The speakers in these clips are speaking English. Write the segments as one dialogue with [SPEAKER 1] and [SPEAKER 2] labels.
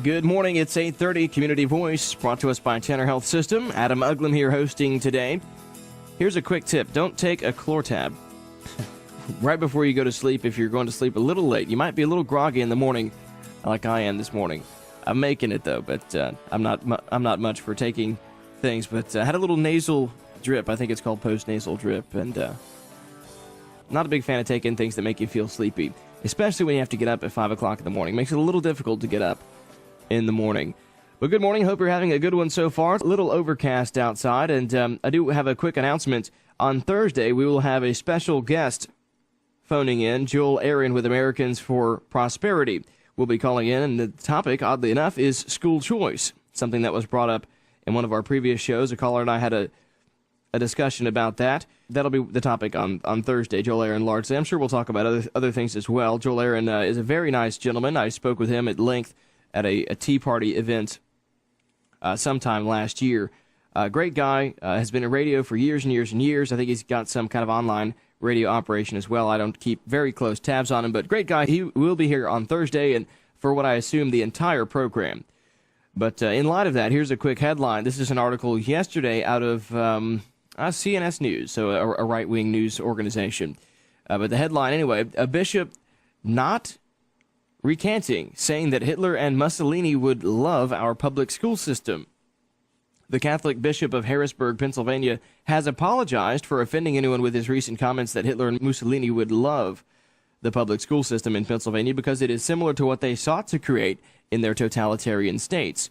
[SPEAKER 1] Good morning, it's 8:30, Community Voice, brought to us by Tanner Health System. Adam Uglum here hosting today. Here's a quick tip. Don't take a Chlortab right before you go to sleep if you're going to sleep a little late. You might be a little groggy in the morning, like I am this morning. I'm making it, though, but I'm not much for taking things. But I had a little nasal drip. I think it's called post-nasal drip, and not a big fan of taking things that make you feel sleepy, especially when you have to get up at 5 o'clock in the morning. Makes it a little difficult to get up in the morning. But good morning. Hope you're having a good one so far. A little overcast outside, and I do have a quick announcement. On Thursday, we will have a special guest phoning in, Joel Aaron with Americans for Prosperity. We'll be calling in, and the topic, oddly enough, is school choice, something that was brought up in one of our previous shows. A caller and I had a discussion about that. That'll be the topic on Thursday, Joel Aaron largely. I'm sure we'll talk about other things as well. Joel Aaron is a very nice gentleman. I spoke with him at length at a Tea Party event sometime last year. Great guy, has been in radio for years and years and years. I think he's got some kind of online radio operation as well. I don't keep very close tabs on him, but great guy. He will be here on Thursday and for what I assume the entire program. But in light of that, here's a quick headline. This is an article yesterday out of CNS News, so a right-wing news organization. But the headline, anyway, a bishop not recanting, saying that Hitler and Mussolini would love our public school system. The Catholic Bishop of Harrisburg, Pennsylvania, has apologized for offending anyone with his recent comments that Hitler and Mussolini would love the public school system in Pennsylvania because it is similar to what they sought to create in their totalitarian states.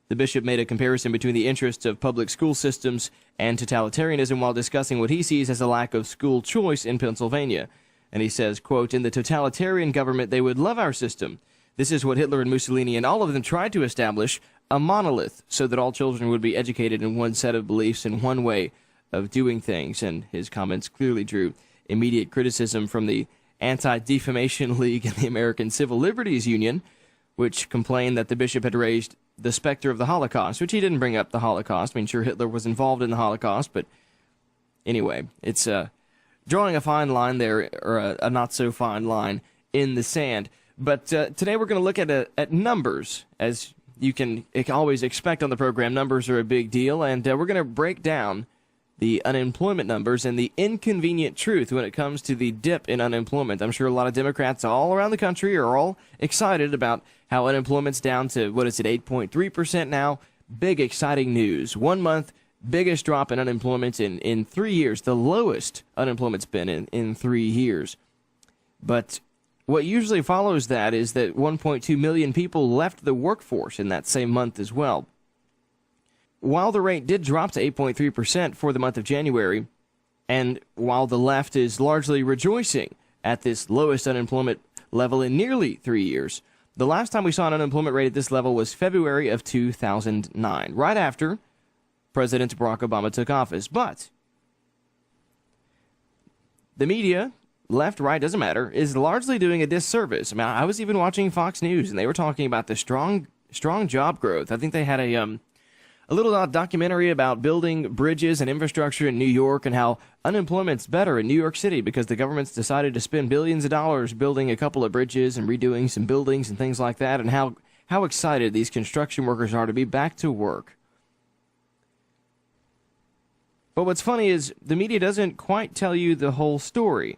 [SPEAKER 1] The bishop made a comparison between the interests of public school systems and totalitarianism while discussing what he sees as a lack of school choice in Pennsylvania. And he says, quote, in the totalitarian government, they would love our system. This is what Hitler and Mussolini and all of them tried to establish, a monolith, so that all children would be educated in one set of beliefs and one way of doing things. And his comments clearly drew immediate criticism from the Anti-Defamation League and the American Civil Liberties Union, which complained that the bishop had raised the specter of the Holocaust, which he didn't bring up the Holocaust. I mean, sure, Hitler was involved in the Holocaust, but anyway, it's drawing a fine line there, or a not-so-fine line in the sand. But today we're going to look at numbers. As you can always expect on the program, numbers are a big deal, and we're going to break down the unemployment numbers and the inconvenient truth when it comes to the dip in unemployment. I'm sure a lot of Democrats all around the country are all excited about how unemployment's down to, 8.3% now? Big, exciting news. 1 month, biggest drop in unemployment in 3 years, the lowest unemployment's been in 3 years. But what usually follows that is that 1.2 million people left the workforce in that same month as well. While the rate did drop to 8.3% for the month of January, and while the left is largely rejoicing at this lowest unemployment level in nearly 3 years, the last time we saw an unemployment rate at this level was February of 2009, right after President Barack Obama took office. But the media, left, right, doesn't matter, is largely doing a disservice. I mean, I was even watching Fox News, and they were talking about the strong job growth. I think they had a little documentary about building bridges and infrastructure in New York and how unemployment's better in New York City because the government's decided to spend billions of dollars building a couple of bridges and redoing some buildings and things like that, and how excited these construction workers are to be back to work. But what's funny is the media doesn't quite tell you the whole story.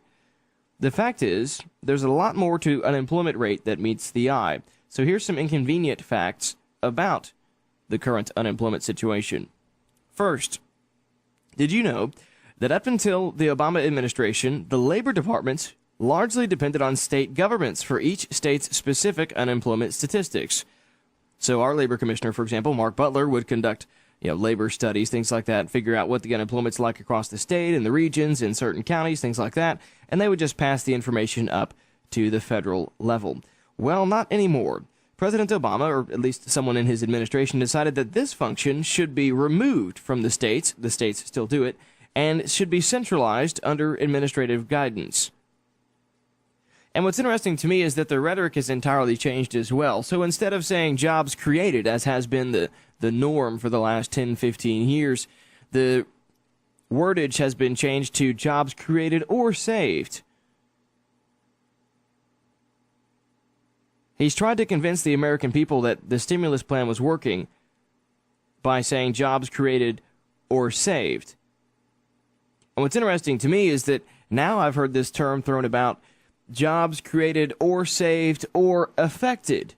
[SPEAKER 1] The fact is, there's a lot more to unemployment rate that meets the eye. So here's some inconvenient facts about the current unemployment situation. First, did you know that up until the Obama administration, the labor departments largely depended on state governments for each state's specific unemployment statistics? So our labor commissioner, for example, Mark Butler, would conduct labor studies, things like that, figure out what the unemployment's like across the state and the regions in certain counties, things like that, and they would just pass the information up to the federal level. Well, not anymore. President Obama, or at least someone in his administration, decided that this function should be removed from the states still do it, and should be centralized under administrative guidance. And what's interesting to me is that the rhetoric has entirely changed as well. So instead of saying jobs created, as has been the norm for the last 10, 15 years, the wordage has been changed to jobs created or saved. He's tried to convince the American people that the stimulus plan was working by saying jobs created or saved. And what's interesting to me is that now I've heard this term thrown about, jobs created or saved or affected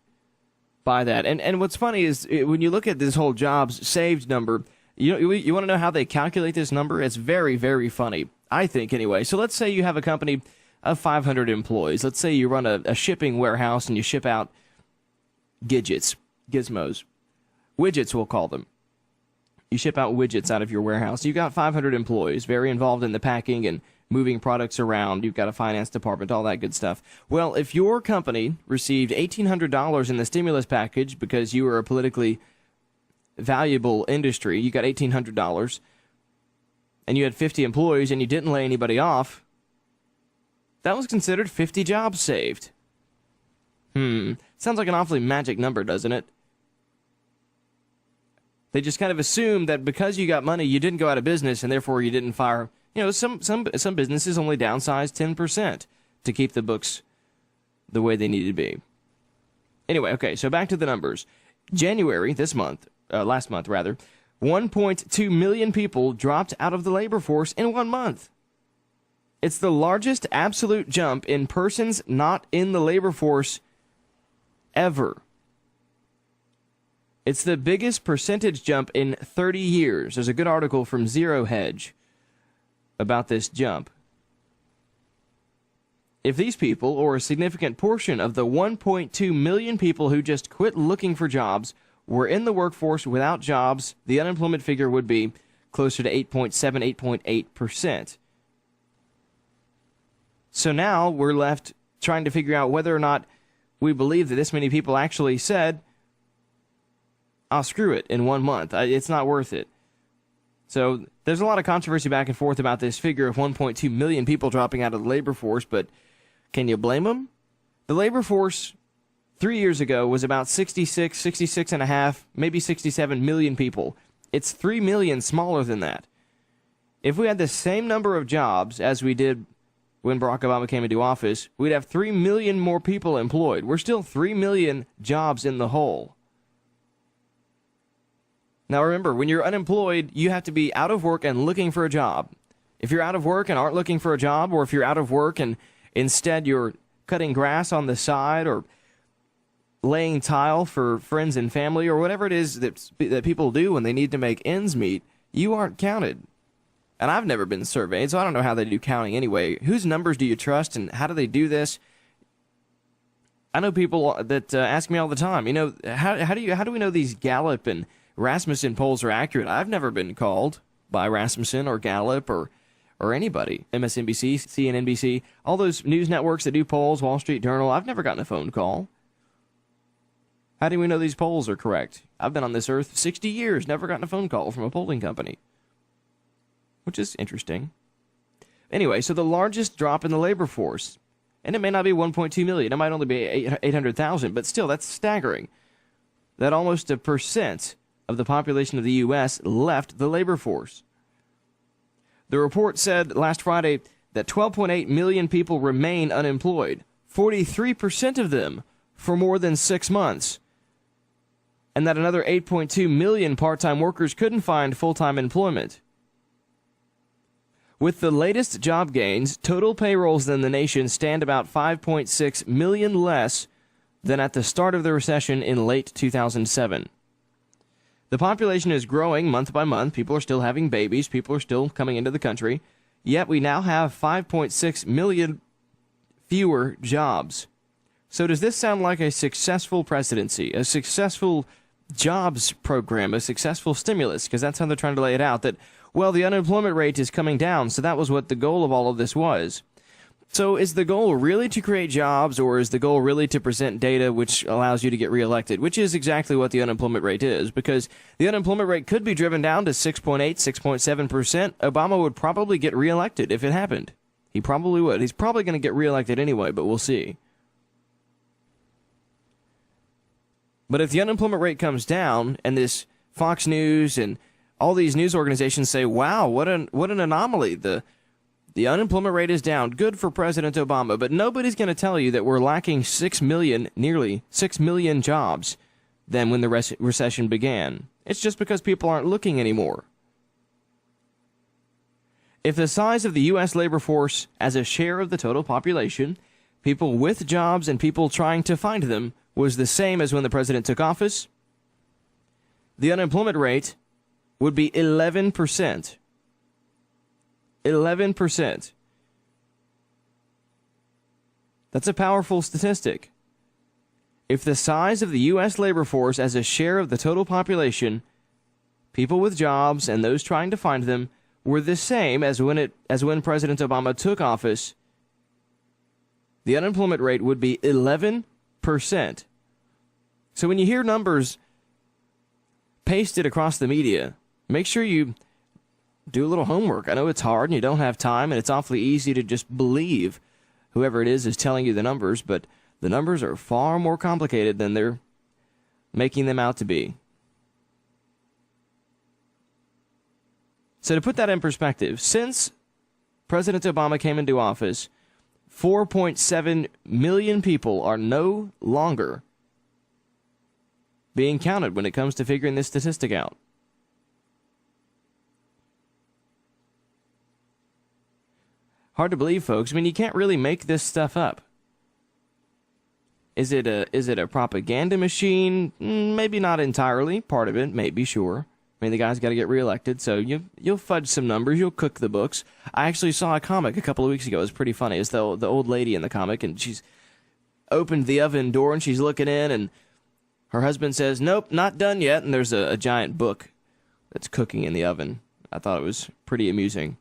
[SPEAKER 1] by that. And what's funny is when you look at this whole jobs saved number, you want to know how they calculate this number? It's very, very funny, I think anyway. So let's say you have a company of 500 employees. Let's say you run a shipping warehouse and you ship out gizmos, widgets we'll call them. You ship out widgets out of your warehouse. You've got 500 employees, very involved in the packing and moving products around. You've got a finance department, all that good stuff. Well, if your company received $1,800 in the stimulus package because you were a politically valuable industry, you got $1,800, and you had 50 employees and you didn't lay anybody off, that was considered 50 jobs saved. Sounds like an awfully magic number, doesn't it? They just kind of assume that because you got money, you didn't go out of business, and therefore you didn't fire. You know, some businesses only downsize 10% to keep the books the way they need to be. Anyway, okay, so back to the numbers. January, last month, 1.2 million people dropped out of the labor force in 1 month. It's the largest absolute jump in persons not in the labor force ever. It's the biggest percentage jump in 30 years. There's a good article from Zero Hedge about this jump. If these people, or a significant portion of the 1.2 million people who just quit looking for jobs, were in the workforce without jobs, the unemployment figure would be closer to 8.7, 8.8%. So now we're left trying to figure out whether or not we believe that this many people actually said, "I'll screw it in 1 month. It's not worth it." So there's a lot of controversy back and forth about this figure of 1.2 million people dropping out of the labor force, but can you blame them? The labor force 3 years ago was about 66 and a half, maybe 67 million people. It's 3 million smaller than that. If we had the same number of jobs as we did when Barack Obama came into office, we'd have 3 million more people employed. We're still 3 million jobs in the hole. Now remember, when you're unemployed, you have to be out of work and looking for a job. If you're out of work and aren't looking for a job, or if you're out of work and instead you're cutting grass on the side or laying tile for friends and family or whatever it is that people do when they need to make ends meet, you aren't counted. And I've never been surveyed, so I don't know how they do counting anyway. Whose numbers do you trust, and how do they do this? I know people that ask me all the time, how do we know these Gallup and Rasmussen polls are accurate? I've never been called by Rasmussen or Gallup or anybody. MSNBC, CNNBC, all those news networks that do polls, Wall Street Journal. I've never gotten a phone call. How do we know these polls are correct? I've been on this earth 60 years, never gotten a phone call from a polling company, which is interesting. Anyway, so the largest drop in the labor force, and it may not be 1.2 million, it might only be 800,000, but still, that's staggering. That almost 1% of the population of the U.S. left the labor force. The report said last Friday that 12.8 million people remain unemployed, 43% of them for more than 6 months, and that another 8.2 million part-time workers couldn't find full-time employment. With the latest job gains, total payrolls in the nation stand about 5.6 million less than at the start of the recession in late 2007. The population is growing month by month. People are still having babies. People are still coming into the country. Yet we now have 5.6 million fewer jobs. So does this sound like a successful presidency, a successful jobs program, a successful stimulus? Because that's how they're trying to lay it out, that, well, the unemployment rate is coming down, so that was what the goal of all of this was. So is the goal really to create jobs, or is the goal really to present data which allows you to get reelected, which is exactly what the unemployment rate is? Because the unemployment rate could be driven down to 6.8, 6.7%. Obama would probably get reelected if it happened. He probably would. He's probably going to get reelected anyway, but we'll see. But if the unemployment rate comes down, and this Fox News and all these news organizations say, wow, what an anomaly, the The unemployment rate is down. Good for President Obama. But nobody's going to tell you that we're lacking 6 million, nearly 6 million jobs than when the recession began. It's just because people aren't looking anymore. If the size of the U.S. labor force as a share of the total population, people with jobs and people trying to find them, was the same as when the president took office, the unemployment rate would be 11%. 11%. That's a powerful statistic. If the size of the U.S. labor force as a share of the total population, people with jobs and those trying to find them, were the same as when President Obama took office, the unemployment rate would be 11%. So when you hear numbers pasted across the media, make sure you do a little homework. I know it's hard and you don't have time, and it's awfully easy to just believe whoever it is telling you the numbers, but the numbers are far more complicated than they're making them out to be. So to put that in perspective, since President Obama came into office, 4.7 million people are no longer being counted when it comes to figuring this statistic out. Hard to believe, folks. I mean, you can't really make this stuff up. Is it a propaganda machine? Maybe not entirely. Part of it, maybe, sure. I mean, the guy's got to get reelected, so you'll fudge some numbers, you'll cook the books. I actually saw a comic a couple of weeks ago. It was pretty funny. It's the old lady in the comic, and she's opened the oven door, and she's looking in, and her husband says, "Nope, not done yet," and there's a giant book that's cooking in the oven. I thought it was pretty amusing.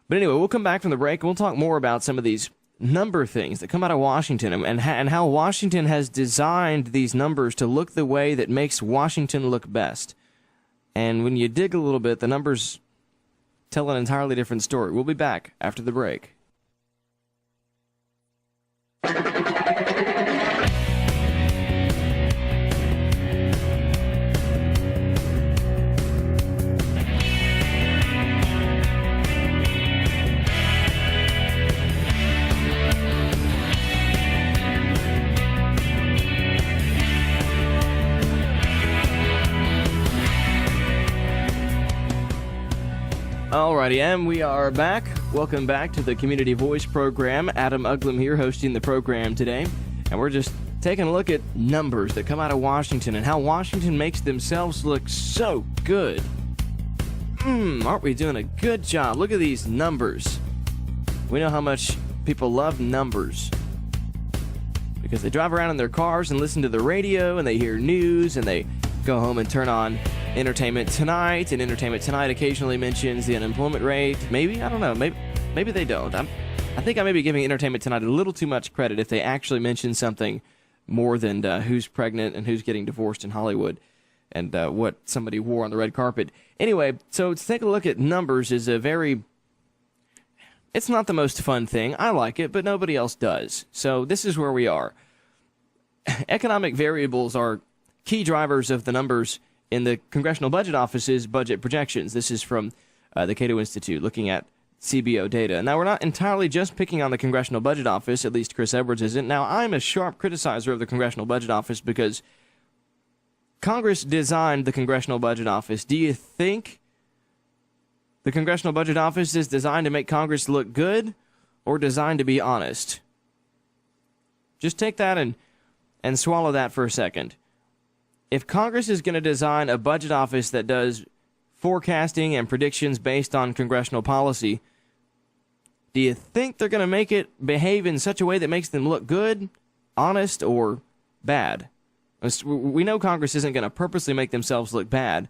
[SPEAKER 1] But anyway, we'll come back from the break, and we'll talk more about some of these number things that come out of Washington and how Washington has designed these numbers to look the way that makes Washington look best. And when you dig a little bit, the numbers tell an entirely different story. We'll be back after the break. Alrighty, and we are back. Welcome back to the Community Voice program. Adam Uglum here hosting the program today. And we're just taking a look at numbers that come out of Washington and how Washington makes themselves look so good. Aren't we doing a good job? Look at these numbers. We know how much people love numbers because they drive around in their cars and listen to the radio and they hear news and they go home and turn on Entertainment Tonight, and Entertainment Tonight occasionally mentions the unemployment rate. Maybe, I don't know, maybe they don't. I think I may be giving Entertainment Tonight a little too much credit if they actually mention something more than who's pregnant and who's getting divorced in Hollywood and what somebody wore on the red carpet. Anyway, so to take a look at numbers is it's not the most fun thing. I like it, but nobody else does. So this is where we are. Economic variables are key drivers of the numbers in the Congressional Budget Office's budget projections. This is from the Cato Institute looking at CBO data. Now, we're not entirely just picking on the Congressional Budget Office, at least Chris Edwards isn't. Now, I'm a sharp criticizer of the Congressional Budget Office because Congress designed the Congressional Budget Office. Do you think the Congressional Budget Office is designed to make Congress look good or designed to be honest? Just take that and swallow that for a second. If Congress is going to design a budget office that does forecasting and predictions based on congressional policy, do you think they're going to make it behave in such a way that makes them look good, honest, or bad? We know Congress isn't going to purposely make themselves look bad.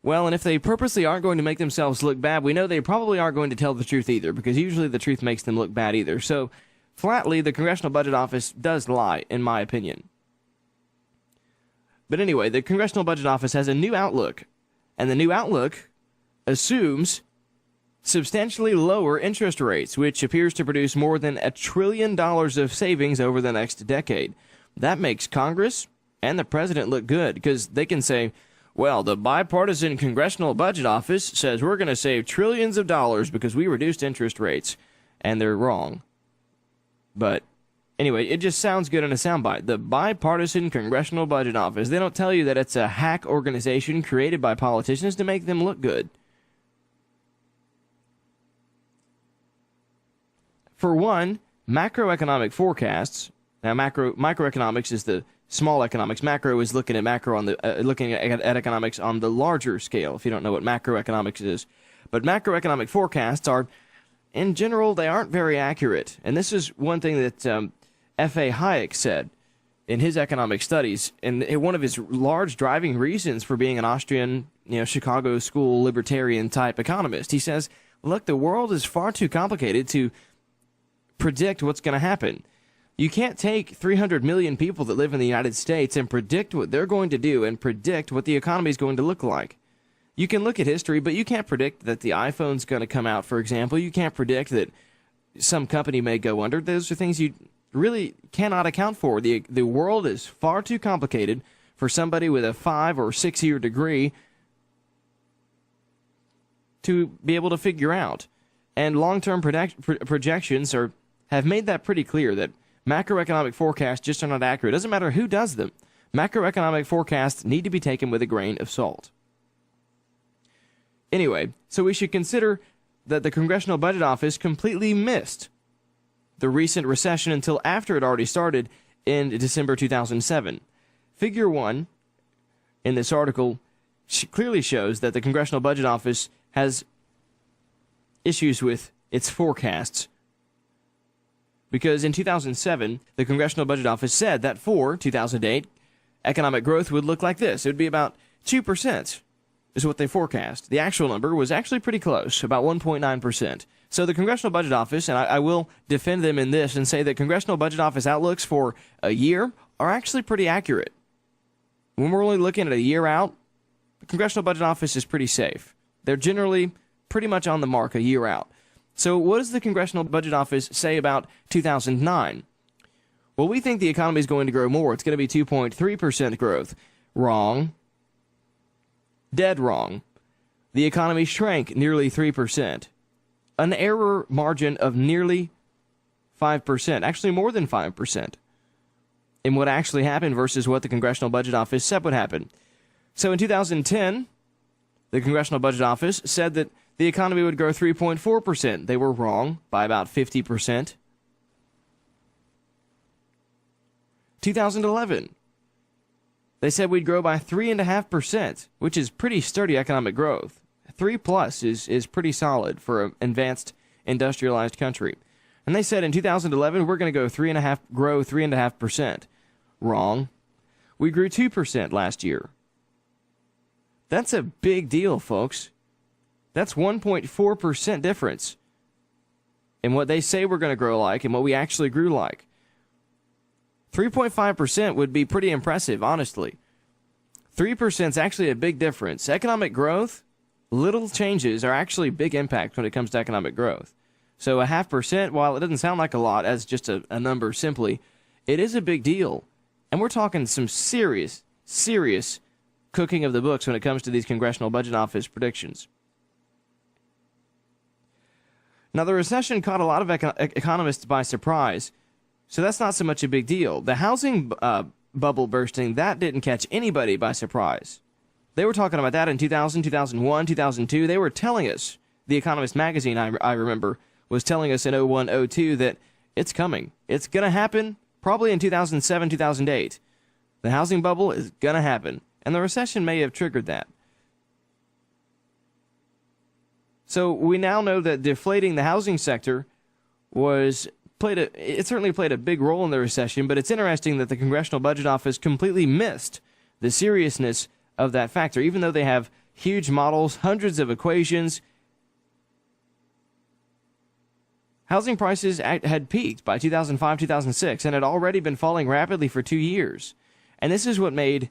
[SPEAKER 1] Well, and if they purposely aren't going to make themselves look bad, we know they probably aren't going to tell the truth either, because usually the truth makes them look bad either. So, flatly, the Congressional Budget Office does lie, in my opinion. But anyway, the Congressional Budget Office has a new outlook, and the new outlook assumes substantially lower interest rates, which appears to produce more than $1 trillion of savings over the next decade. That makes Congress and the president look good, because they can say, Well, the bipartisan Congressional Budget Office says we're going to save trillions of dollars because we reduced interest rates. And they're wrong. But anyway, it just sounds good in a soundbite. The bipartisan Congressional Budget Office. They don't tell you that it's a hack organization created by politicians to make them look good. For one, macroeconomic forecasts. Now, microeconomics is the small economics. Macro is looking at looking at economics on the larger scale. If you don't know what macroeconomics is, but macroeconomic forecasts are, in general, they aren't very accurate. And this is one thing that F.A. Hayek said in his economic studies, and one of his large driving reasons for being an Austrian, Chicago school libertarian type economist. He says, "Look, the world is far too complicated to predict what's going to happen. You can't take 300 million people that live in the United States and predict what they're going to do and predict what the economy is going to look like. You can look at history, but you can't predict that the iPhone's going to come out, for example. You can't predict that some company may go under. Those are things you really cannot account for. The world is far too complicated for somebody with a 5 or 6 year degree to be able to figure out. And long-term projections have made that pretty clear, that macroeconomic forecasts just are not accurate. It doesn't matter who does them. Macroeconomic forecasts need to be taken with a grain of salt. Anyway, so we should consider that the Congressional Budget Office completely missed the recent recession until after it already started in December 2007. Figure 1 in this article clearly shows that the Congressional Budget Office has issues with its forecasts. Because in 2007, the Congressional Budget Office said that for 2008, economic growth would look like this. It would be about 2%, is what they forecast. The actual number was actually pretty close, about 1.9%. So the Congressional Budget Office, and I will defend them in this and say that Congressional Budget Office outlooks for a year are actually pretty accurate. When we're only looking at a year out, the Congressional Budget Office is pretty safe. They're generally pretty much on the mark a year out. So what does the Congressional Budget Office say about 2009? Well, we think the economy is going to grow more. It's going to be 2.3% growth. Wrong. Dead wrong. The economy shrank nearly 3%. An error margin of nearly 5%, actually more than 5%, in what actually happened versus what the Congressional Budget Office said would happen. So in 2010, the Congressional Budget Office said that the economy would grow 3.4%. They were wrong by about 50%. 2011, they said we'd grow by 3.5%, which is pretty sturdy economic growth. 3+ is pretty solid for an advanced industrialized country. And they said in 2011 we're going to grow 3.5%. Wrong. We grew 2% last year. That's a big deal, folks. That's 1.4% difference in what they say we're going to grow like and what we actually grew like. 3.5% would be pretty impressive, honestly. 3% is actually a big difference. Economic growth, little changes are actually big impact when it comes to economic growth. So 0.5%, while it doesn't sound like a lot as just a number simply, it is a big deal. And we're talking some serious cooking of the books when it comes to these Congressional Budget Office predictions. Now, the recession caught a lot of economists by surprise, so that's not so much a big deal. The housing bubble bursting, that didn't catch anybody by surprise. They were talking about that in 2000, 2001, 2002. They were telling us, The Economist magazine, I remember, was telling us in 01, 02 that it's coming. It's going to happen probably in 2007, 2008. The housing bubble is going to happen, and the recession may have triggered that. So we now know that deflating the housing sector it certainly played a big role in the recession, but it's interesting that the Congressional Budget Office completely missed the seriousness of that factor, even though they have huge models, hundreds of equations. Housing prices had peaked by 2005, 2006, and had already been falling rapidly for 2 years. And this is what made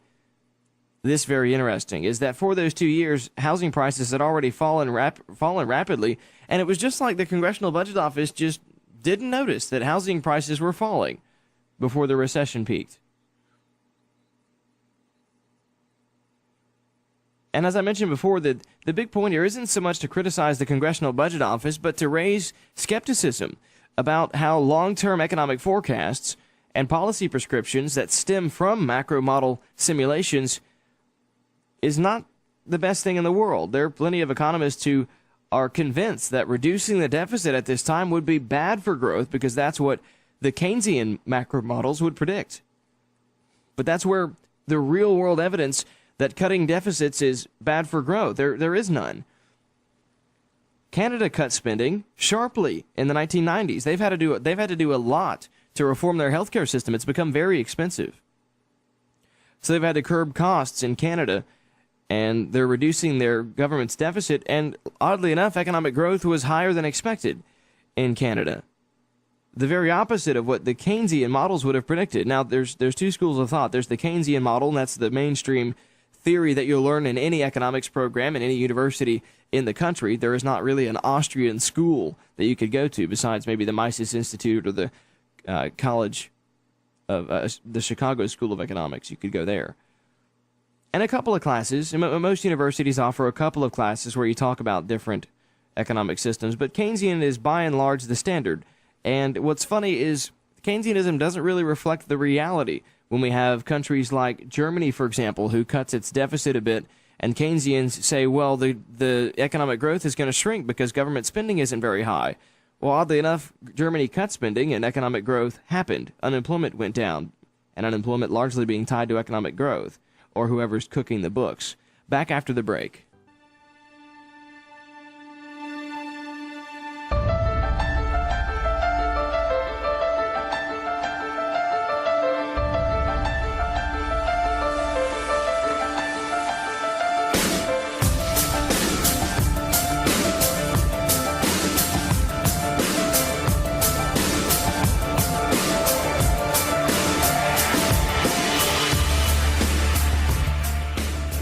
[SPEAKER 1] this very interesting, is that for those 2 years, housing prices had already fallen rapidly, and it was just like the Congressional Budget Office just didn't notice that housing prices were falling before the recession peaked. And as I mentioned before, the big point here isn't so much to criticize the Congressional Budget Office, but to raise skepticism about how long-term economic forecasts and policy prescriptions that stem from macro model simulations is not the best thing in the world. There are plenty of economists who are convinced that reducing the deficit at this time would be bad for growth because that's what the Keynesian macro models would predict. But that's where the real-world evidence that cutting deficits is bad for growth. There is none. Canada cut spending sharply in the 1990s. They've had to do a lot to reform their healthcare system. It's become very expensive. So they've had to curb costs in Canada, and they're reducing their government's deficit. And oddly enough, economic growth was higher than expected in Canada. The very opposite of what the Keynesian models would have predicted. Now, there's two schools of thought. There's the Keynesian model, and that's the mainstream theory that you'll learn in any economics program in any university in the country. There is not really an Austrian school that you could go to besides maybe the Mises Institute or the College of the Chicago School of Economics. You could go there. And a couple of classes. Most universities offer a couple of classes where you talk about different economic systems, but Keynesian is by and large the standard. And what's funny is Keynesianism doesn't really reflect the reality. When we have countries like Germany, for example, who cuts its deficit a bit, and Keynesians say, well, the economic growth is going to shrink because government spending isn't very high. Well, oddly enough, Germany cut spending and economic growth happened. Unemployment went down, and unemployment largely being tied to economic growth, or whoever's cooking the books. Back after the break.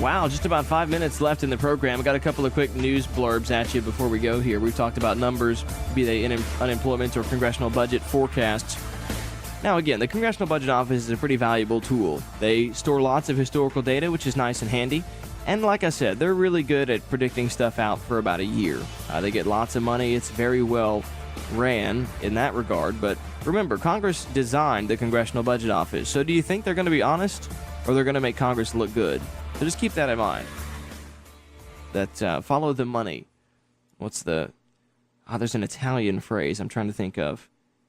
[SPEAKER 1] Wow, just about 5 minutes left in the program. I got a couple of quick news blurbs at you before we go here. We've talked about numbers, be they unemployment or congressional budget forecasts. Now, again, the Congressional Budget Office is a pretty valuable tool. They store lots of historical data, which is nice and handy. And like I said, they're really good at predicting stuff out for about a year. They get lots of money. It's very well ran in that regard. But remember, Congress designed the Congressional Budget Office. So do you think they're going to be honest or they're going to make Congress look good? So just keep that in mind. That follow the money. What's the... there's an Italian phrase I'm trying to think of.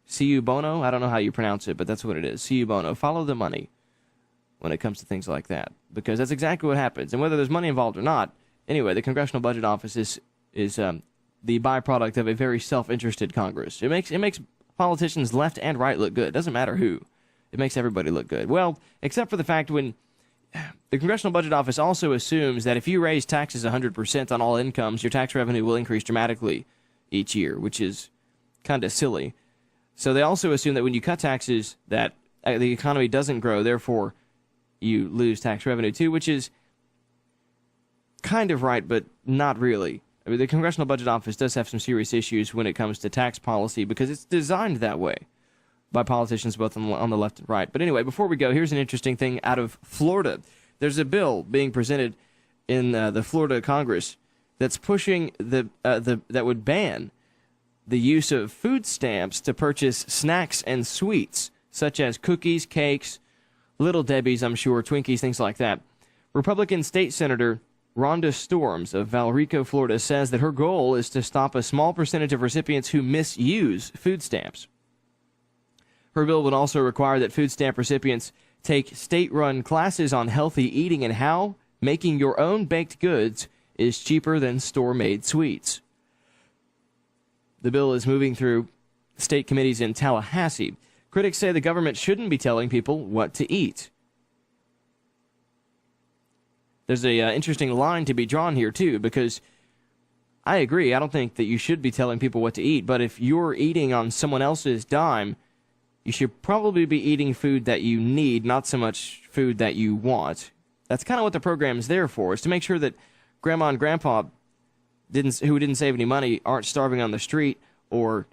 [SPEAKER 1] Ciu bono? I don't know how you pronounce it, but that's what it is. Ciu bono. Follow the money when it comes to things like that. Because that's exactly what happens. And whether there's money involved or not, anyway, the Congressional Budget Office is the byproduct of a very self-interested Congress. It makes politicians left and right look good. It doesn't matter who. It makes everybody look good. Well, except for the fact when... The Congressional Budget Office also assumes that if you raise taxes 100% on all incomes, your tax revenue will increase dramatically each year, which is kind of silly. So they also assume that when you cut taxes, that the economy doesn't grow, therefore you lose tax revenue too, which is kind of right, but not really. I mean, the Congressional Budget Office does have some serious issues when it comes to tax policy because it's designed that way by politicians both on the left and right. But anyway, before we go, here's an interesting thing out of Florida. There's a bill being presented in the Florida Congress that's pushing that would ban the use of food stamps to purchase snacks and sweets, such as cookies, cakes, Little Debbie's, I'm sure, Twinkies, things like that. Republican State Senator Rhonda Storms of Valrico, Florida, says that her goal is to stop a small percentage of recipients who misuse food stamps. Her bill would also require that food stamp recipients take state-run classes on healthy eating and how making your own baked goods is cheaper than store-made sweets. The bill is moving through state committees in Tallahassee. Critics say the government shouldn't be telling people what to eat. There's an interesting line to be drawn here, too, because I agree. I don't think that you should be telling people what to eat, but if you're eating on someone else's dime, you should probably be eating food that you need, not so much food that you want. That's kind of what the program is there for, is to make sure that Grandma and Grandpa who didn't save any money aren't starving on the street, or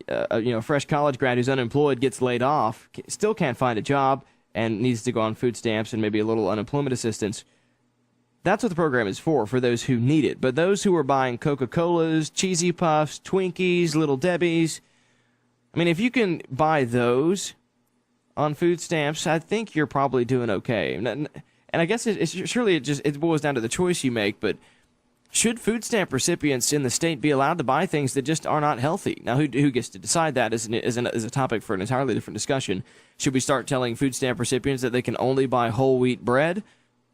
[SPEAKER 1] a fresh college grad who's unemployed gets laid off, still can't find a job, and needs to go on food stamps and maybe a little unemployment assistance. That's what the program is for those who need it. But those who are buying Coca-Colas, Cheesy Puffs, Twinkies, Little Debbies, I mean, if you can buy those on food stamps, I think you're probably doing okay. And I guess it boils down to the choice you make, but should food stamp recipients in the state be allowed to buy things that just are not healthy? Now, who gets to decide that is a topic for an entirely different discussion. Should we start telling food stamp recipients that they can only buy whole wheat bread?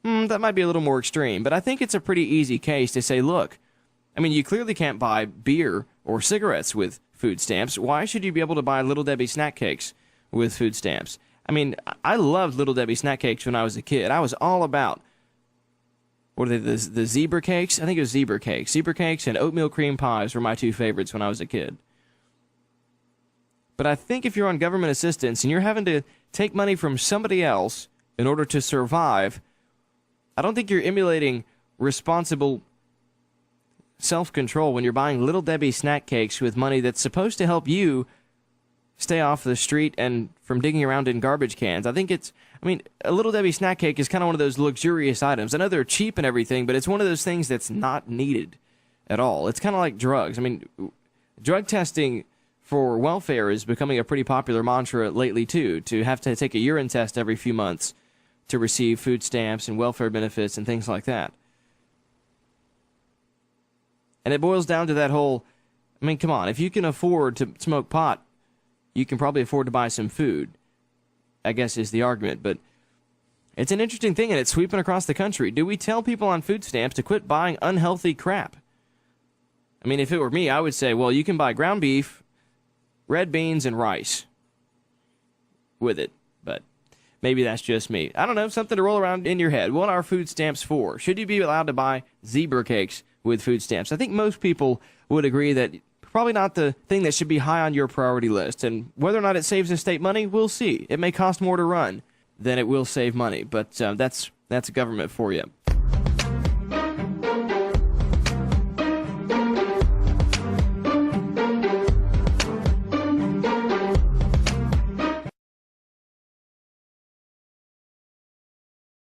[SPEAKER 1] That might be a little more extreme, but I think it's a pretty easy case to say, look, I mean, you clearly can't buy beer or cigarettes with food stamps. Why should you be able to buy Little Debbie snack cakes with food stamps? I mean, I loved Little Debbie snack cakes when I was a kid. I was all about, what are they, the zebra cakes? I think it was zebra cakes. Zebra cakes and oatmeal cream pies were my two favorites when I was a kid. But I think if you're on government assistance and you're having to take money from somebody else in order to survive, I don't think you're emulating responsible self-control when you're buying Little Debbie snack cakes with money that's supposed to help you stay off the street and from digging around in garbage cans. I mean, a Little Debbie snack cake is kind of one of those luxurious items. I know they're cheap and everything, but it's one of those things that's not needed at all. It's kind of like drugs. I mean, drug testing for welfare is becoming a pretty popular mantra lately, too, to have to take a urine test every few months to receive food stamps and welfare benefits and things like that. And it boils down to that whole, I mean, come on, if you can afford to smoke pot, you can probably afford to buy some food, I guess is the argument. But it's an interesting thing, and it's sweeping across the country. Do we tell people on food stamps to quit buying unhealthy crap? I mean, if it were me, I would say, well, you can buy ground beef, red beans, and rice with it. But maybe that's just me. I don't know, something to roll around in your head. What are food stamps for? Should you be allowed to buy zebra cakes with food stamps? I think most people would agree that probably not the thing that should be high on your priority list. And whether or not it saves the state money, we'll see. It may cost more to run than it will save money, but that's government for you.